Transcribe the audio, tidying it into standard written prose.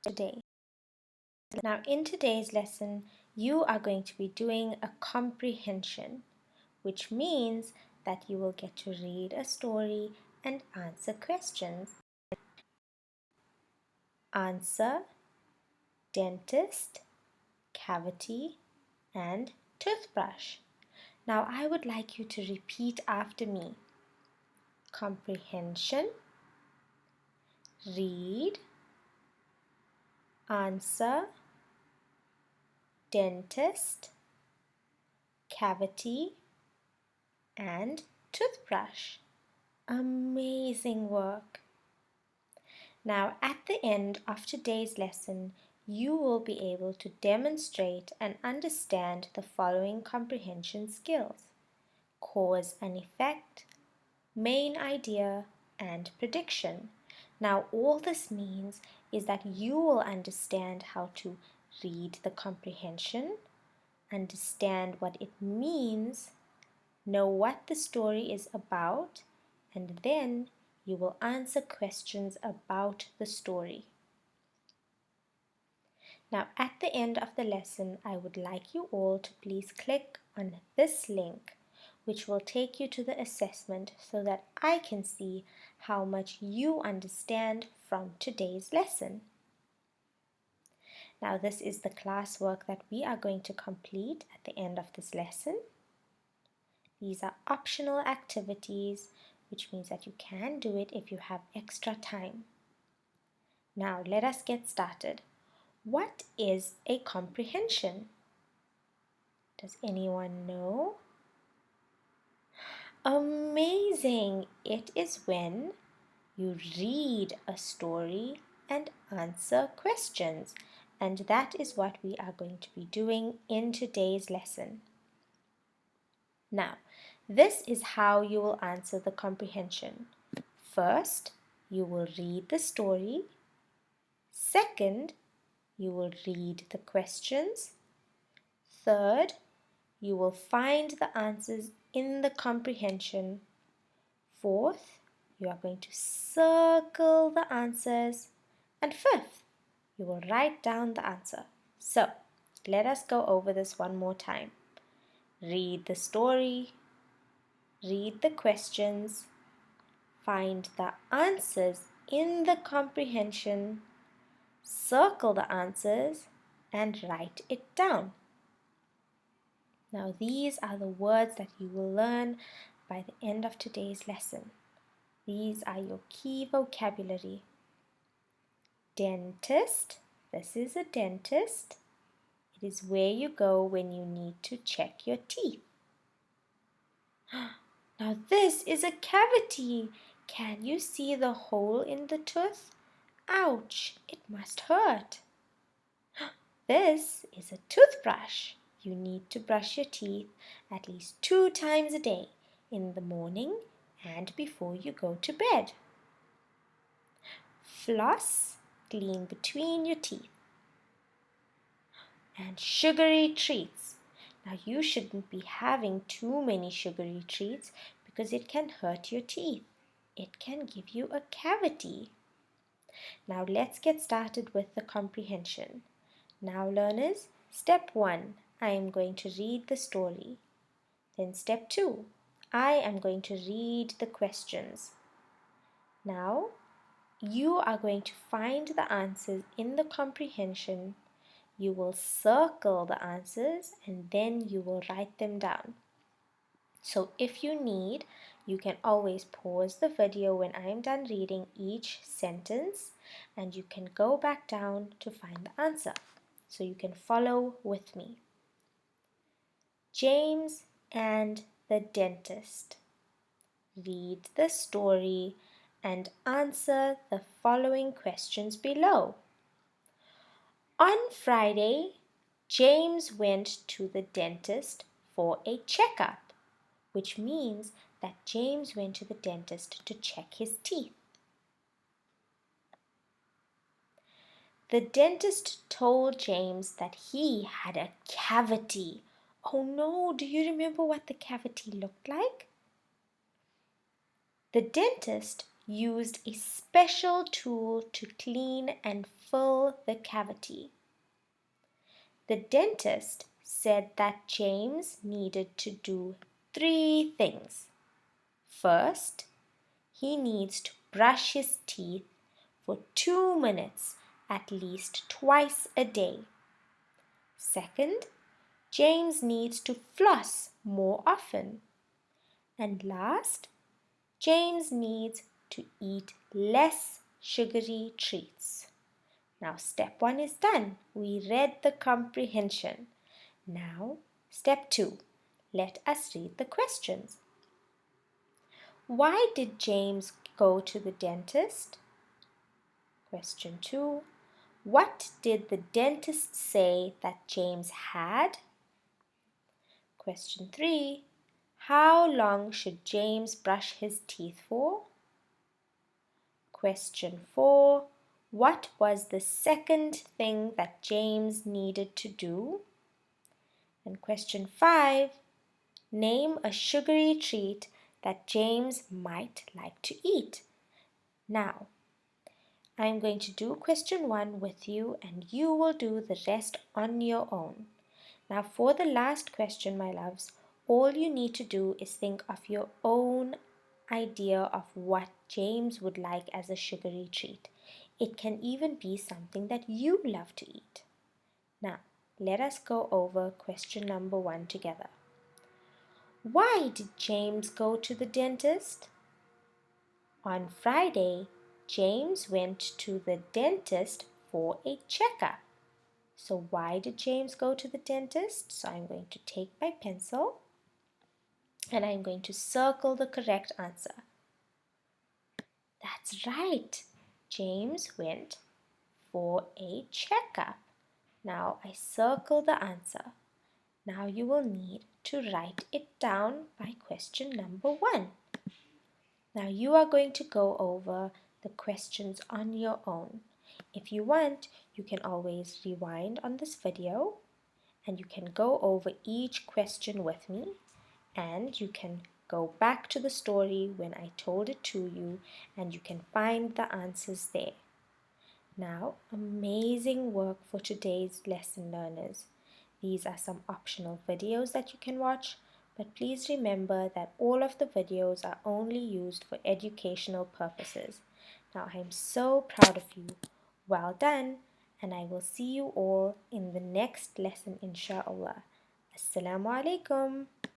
today. Now, in today's lesson, you are going to be doing a comprehension, which means that you will get to read a story and answer questions. Answer, dentist, cavity, and toothbrush. Now, I would like you to repeat after me. Comprehension, read, answer, dentist, cavity, and toothbrush. Amazing work! Now, at the end of today's lesson, you will be able to demonstrate and understand the following comprehension skills: cause and effect, main idea, and prediction. Now, all this means is that you will understand how to read the comprehension, understand what it means, know what the story is about, and then you will answer questions about the story. Now, at the end of the lesson, I would like you all to please click on this link, which will take you to the assessment so that I can see how much you understand from today's lesson. Now, this is the classwork that we are going to complete at the end of this lesson. These are optional activities, which means that you can do it if you have extra time. Now, let us get started. What is a comprehension? Does anyone know? Amazing! It is when you read a story and answer questions. And that is what we are going to be doing in today's lesson. Now, this is how you will answer the comprehension. First, you will read the story. Second, you will read the questions. Third, you will find the answers in the comprehension. Fourth, you are going to circle the answers. And fifth, you will write down the answer. So, let us go over this one more time. Read the story, read the questions, find the answers in the comprehension, circle the answers, and write it down. Now, these are the words that you will learn by the end of today's lesson. These are your key vocabulary. Dentist. This is a dentist. It is where you go when you need to check your teeth. Now, this is a cavity. Can you see the hole in the tooth? Ouch, it must hurt. This is a toothbrush. You need to brush your teeth at least 2 times a day, in the morning and before you go to bed. Floss, clean between your teeth. And sugary treats. Now, you shouldn't be having too many sugary treats because it can hurt your teeth. It can give you a cavity. Now, let's get started with the comprehension. Now, learners, step 1, I am going to read the story. Then step 2, I am going to read the questions. Now, you are going to find the answers in the comprehension. You will circle the answers and then you will write them down. So if you need, you can always pause the video when I am done reading each sentence and you can go back down to find the answer. So you can follow with me. James and the dentist. Read the story and answer the following questions below. On Friday, James went to the dentist for a checkup, which means that James went to the dentist to check his teeth. The dentist told James that he had a cavity. Oh no, do you remember what the cavity looked like? The dentist used a special tool to clean and fill the cavity. The dentist said that James needed to do 3 things. First, he needs to brush his teeth for 2 minutes at least twice a day. Second, James needs to floss more often. And last, James needs to eat less sugary treats. Now, step 1 is done. We read the comprehension. Now, step 2. Let us read the questions. Why did James go to the dentist? Question 2. What did the dentist say that James had? Question 3. How long should James brush his teeth for? Question 4. What was the second thing that James needed to do? And question 5. Name a sugary treat that James might like to eat. Now, I'm going to do question 1 with you and you will do the rest on your own. Now, for the last question, my loves, all you need to do is think of your own idea of what James would like as a sugary treat. It can even be something that you love to eat. Now, let us go over question number 1 together. Why did James go to the dentist? On Friday, James went to the dentist for a checkup. So why did James go to the dentist? So I'm going to take my pencil and I'm going to circle the correct answer. That's right. James went for a checkup. Now I circle the answer. Now you will need to write it down by question number 1. Now you are going to go over the questions on your own. If you want, you can always rewind on this video and you can go over each question with me and you can go back to the story when I told it to you and you can find the answers there. Now, amazing work for today's lesson, learners. These are some optional videos that you can watch, but please remember that all of the videos are only used for educational purposes. Now, I am so proud of you. Well done, and I will see you all in the next lesson, inshallah. Assalamu alaikum.